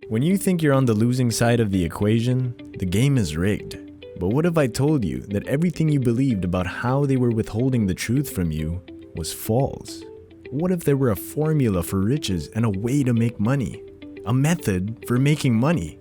When you think you're on the losing side of the equation, the game is rigged. But what if I told you that everything you believed about how they were withholding the truth from you was false? What if there were a formula for riches and a way to make money? A method for making money?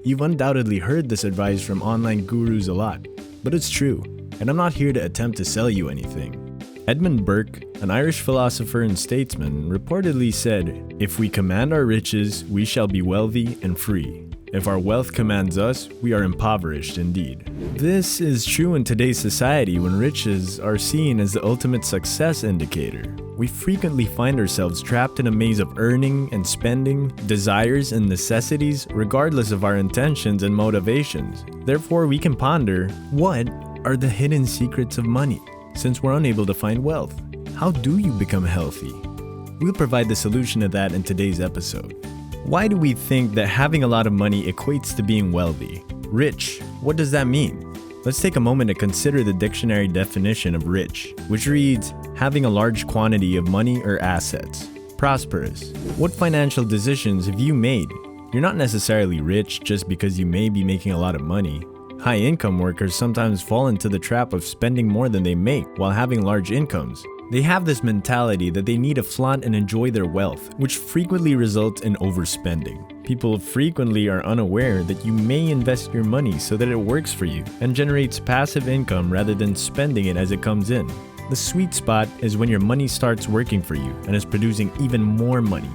You've undoubtedly heard this advice from online gurus a lot, but it's true, and I'm not here to attempt to sell you anything. Edmund Burke, an Irish philosopher and statesman, reportedly said, "If we command our riches, we shall be wealthy and free. If our wealth commands us, we are impoverished indeed." This is true in today's society when riches are seen as the ultimate success indicator. We frequently find ourselves trapped in a maze of earning and spending, desires and necessities, regardless of our intentions and motivations. Therefore, we can ponder, what are the hidden secrets of money? Since we're unable to find wealth, how do you become healthy? We'll provide the solution to that in today's episode. Why do we think that having a lot of money equates to being wealthy? Rich, what does that mean? Let's take a moment to consider the dictionary definition of rich, which reads, having a large quantity of money or assets. Prosperous. What financial decisions have you made? You're not necessarily rich just because you may be making a lot of money. High-income workers sometimes fall into the trap of spending more than they make while having large incomes. They have this mentality that they need to flaunt and enjoy their wealth, which frequently results in overspending. People frequently are unaware that you may invest your money so that it works for you and generates passive income rather than spending it as it comes in. The sweet spot is when your money starts working for you and is producing even more money.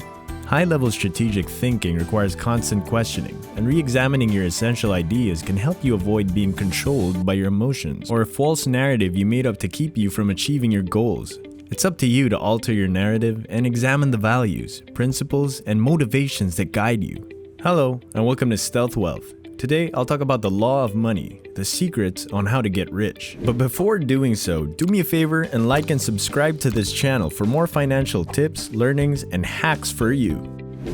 High-level strategic thinking requires constant questioning, and re-examining your essential ideas can help you avoid being controlled by your emotions or a false narrative you made up to keep you from achieving your goals. It's up to you to alter your narrative and examine the values, principles, and motivations that guide you. Hello, and welcome to Stealth Wealth. Today, I'll talk about the law of money, the secrets on how to get rich. But before doing so, do me a favor and like and subscribe to this channel for more financial tips, learnings, and hacks for you.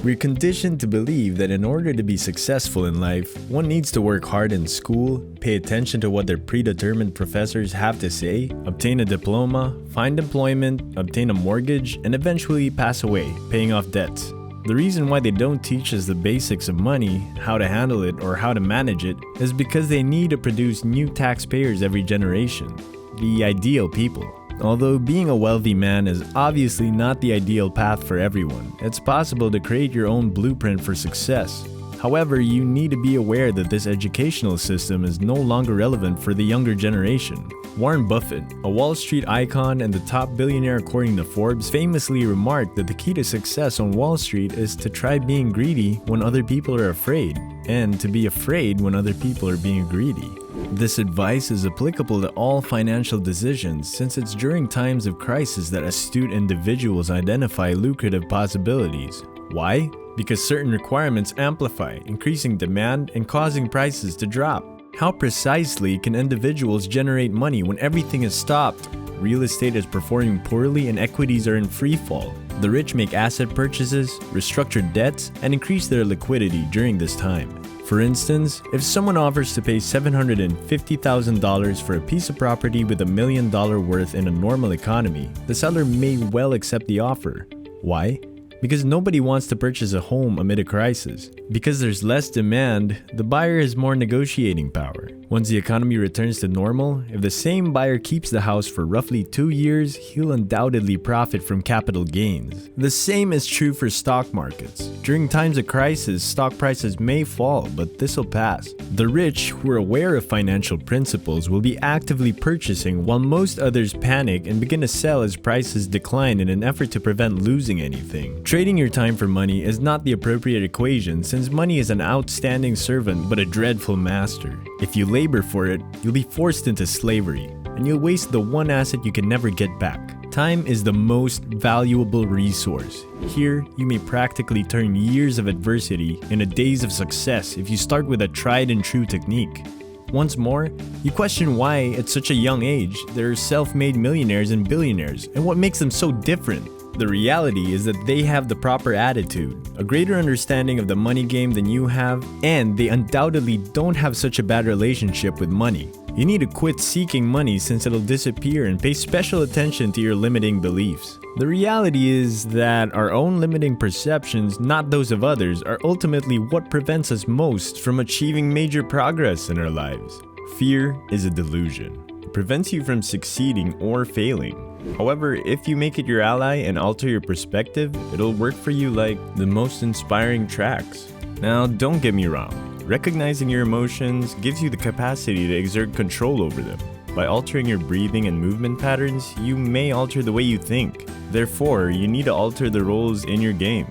We're conditioned to believe that in order to be successful in life, one needs to work hard in school, pay attention to what their predetermined professors have to say, obtain a diploma, find employment, obtain a mortgage, and eventually pass away, paying off debts. The reason why they don't teach us the basics of money, how to handle it, or how to manage it, is because they need to produce new taxpayers every generation, the ideal people. Although being a wealthy man is obviously not the ideal path for everyone, it's possible to create your own blueprint for success. However, you need to be aware that this educational system is no longer relevant for the younger generation. Warren Buffett, a Wall Street icon and the top billionaire according to Forbes, famously remarked that the key to success on Wall Street is to try being greedy when other people are afraid, and to be afraid when other people are being greedy. This advice is applicable to all financial decisions since it's during times of crisis that astute individuals identify lucrative possibilities. Why? Because certain requirements amplify, increasing demand and causing prices to drop. How precisely can individuals generate money when everything is stopped? Real estate is performing poorly and equities are in free fall. The rich make asset purchases, restructure debts, and increase their liquidity during this time. For instance, if someone offers to pay $750,000 for a piece of property with $1 million worth in a normal economy, the seller may well accept the offer. Why? Because nobody wants to purchase a home amid a crisis. Because there's less demand, the buyer has more negotiating power. Once the economy returns to normal, if the same buyer keeps the house for roughly 2 years, he'll undoubtedly profit from capital gains. The same is true for stock markets. During times of crisis, stock prices may fall, but this'll pass. The rich, who are aware of financial principles, will be actively purchasing while most others panic and begin to sell as prices decline in an effort to prevent losing anything. Trading your time for money is not the appropriate equation since money is an outstanding servant but a dreadful master. If you labor for it, you'll be forced into slavery, and you'll waste the one asset you can never get back. Time is the most valuable resource. Here, you may practically turn years of adversity into days of success if you start with a tried and true technique. Once more, you question why at such a young age there are self-made millionaires and billionaires, and what makes them so different. The reality is that they have the proper attitude, a greater understanding of the money game than you have, and they undoubtedly don't have such a bad relationship with money. You need to quit seeking money since it'll disappear and pay special attention to your limiting beliefs. The reality is that our own limiting perceptions, not those of others, are ultimately what prevents us most from achieving major progress in our lives. Fear is a delusion. It prevents you from succeeding or failing. However, if you make it your ally and alter your perspective, it'll work for you like the most inspiring tracks. Now, don't get me wrong. Recognizing your emotions gives you the capacity to exert control over them. By altering your breathing and movement patterns, you may alter the way you think. Therefore, you need to alter the roles in your game.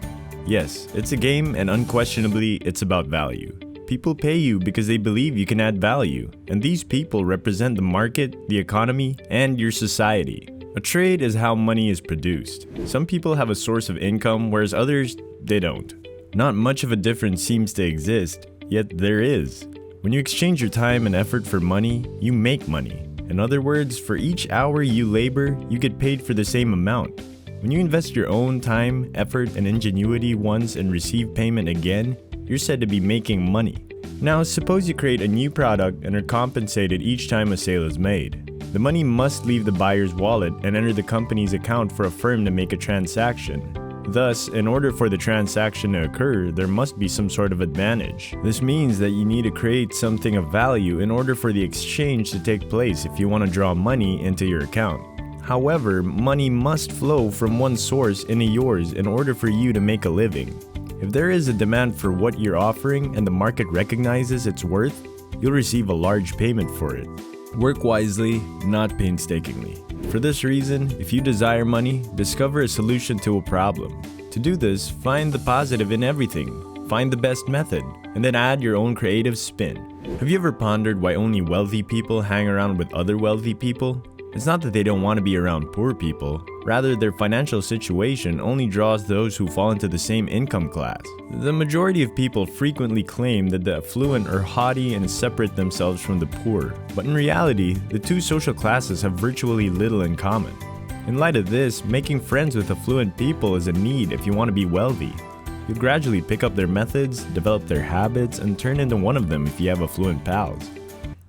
Yes, it's a game, and unquestionably, it's about value. People pay you because they believe you can add value, and these people represent the market, the economy, and your society. A trade is how money is produced. Some people have a source of income, whereas others, they don't. Not much of a difference seems to exist, yet there is. When you exchange your time and effort for money, you make money. In other words, for each hour you labor, you get paid for the same amount. When you invest your own time, effort, and ingenuity once and receive payment again, you're said to be making money. Now, suppose you create a new product and are compensated each time a sale is made. The money must leave the buyer's wallet and enter the company's account for a firm to make a transaction. Thus, in order for the transaction to occur, there must be some sort of advantage. This means that you need to create something of value in order for the exchange to take place if you want to draw money into your account. However, money must flow from one source into yours in order for you to make a living. If there is a demand for what you're offering and the market recognizes its worth, you'll receive a large payment for it. Work wisely, not painstakingly. For this reason, if you desire money, discover a solution to a problem. To do this, find the positive in everything, find the best method, and then add your own creative spin. Have you ever pondered why only wealthy people hang around with other wealthy people? It's not that they don't want to be around poor people, rather their financial situation only draws those who fall into the same income class. The majority of people frequently claim that the affluent are haughty and separate themselves from the poor, but in reality, the two social classes have virtually little in common. In light of this, making friends with affluent people is a need if you want to be wealthy. You'll gradually pick up their methods, develop their habits, and turn into one of them if you have affluent pals.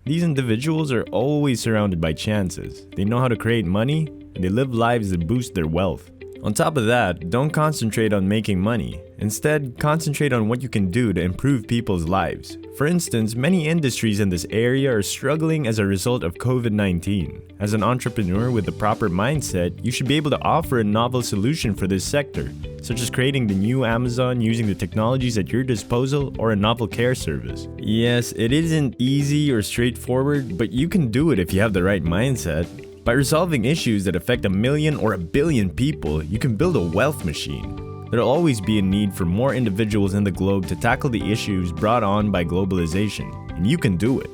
These individuals are always surrounded by chances. They know how to create money, and they live lives that boost their wealth. On top of that, don't concentrate on making money. Instead, concentrate on what you can do to improve people's lives. For instance, many industries in this area are struggling as a result of COVID-19. As an entrepreneur with the proper mindset, you should be able to offer a novel solution for this sector, such as creating the new Amazon using the technologies at your disposal or a novel care service. Yes, it isn't easy or straightforward, but you can do it if you have the right mindset. By resolving issues that affect 1 million or 1 billion people, you can build a wealth machine. There'll always be a need for more individuals in the globe to tackle the issues brought on by globalization, and you can do it.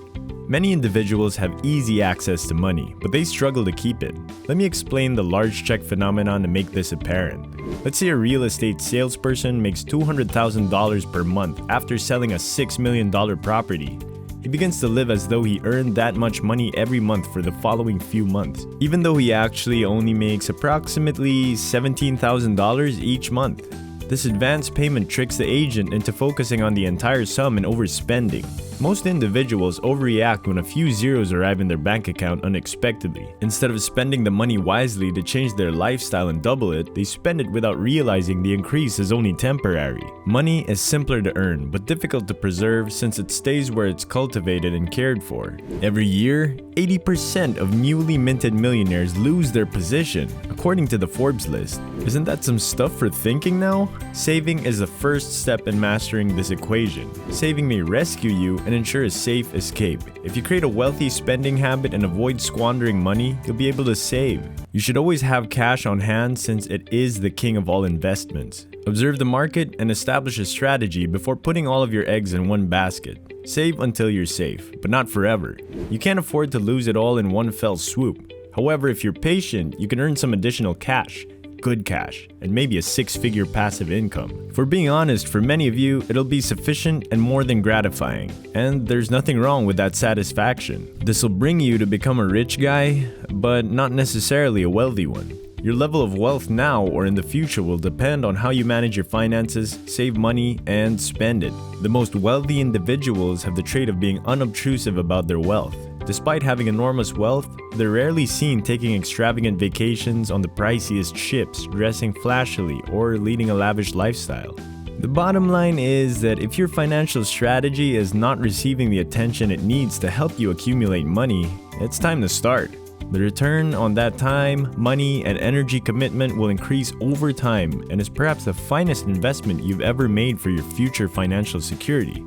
Many individuals have easy access to money, but they struggle to keep it. Let me explain the large check phenomenon to make this apparent. Let's say a real estate salesperson makes $200,000 per month after selling a $6 million property. He begins to live as though he earned that much money every month for the following few months, even though he actually only makes approximately $17,000 each month. This advance payment tricks the agent into focusing on the entire sum and overspending. Most individuals overreact when a few zeros arrive in their bank account unexpectedly. Instead of spending the money wisely to change their lifestyle and double it, they spend it without realizing the increase is only temporary. Money is simpler to earn, but difficult to preserve since it stays where it's cultivated and cared for. Every year, 80% of newly minted millionaires lose their position, according to the Forbes list. Isn't that some stuff for thinking now? Saving is the first step in mastering this equation. Saving may rescue you and ensure a safe escape. If you create a wealthy spending habit and avoid squandering money, you'll be able to save. You should always have cash on hand since it is the king of all investments. Observe the market and establish a strategy before putting all of your eggs in one basket. Save until you're safe, but not forever. You can't afford to lose it all in one fell swoop. However, if you're patient, you can earn some additional cash. Good cash, and maybe a 6-figure passive income. For being honest, for many of you, it'll be sufficient and more than gratifying, and there's nothing wrong with that satisfaction. This will bring you to become a rich guy, but not necessarily a wealthy one. Your level of wealth now or in the future will depend on how you manage your finances, save money, and spend it. The most wealthy individuals have the trait of being unobtrusive about their wealth. Despite having enormous wealth, they're rarely seen taking extravagant vacations on the priciest ships, dressing flashily, or leading a lavish lifestyle. The bottom line is that if your financial strategy is not receiving the attention it needs to help you accumulate money, it's time to start. The return on that time, money, and energy commitment will increase over time and is perhaps the finest investment you've ever made for your future financial security.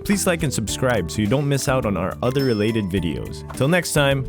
Please like and subscribe so you don't miss out on our other related videos. Till next time,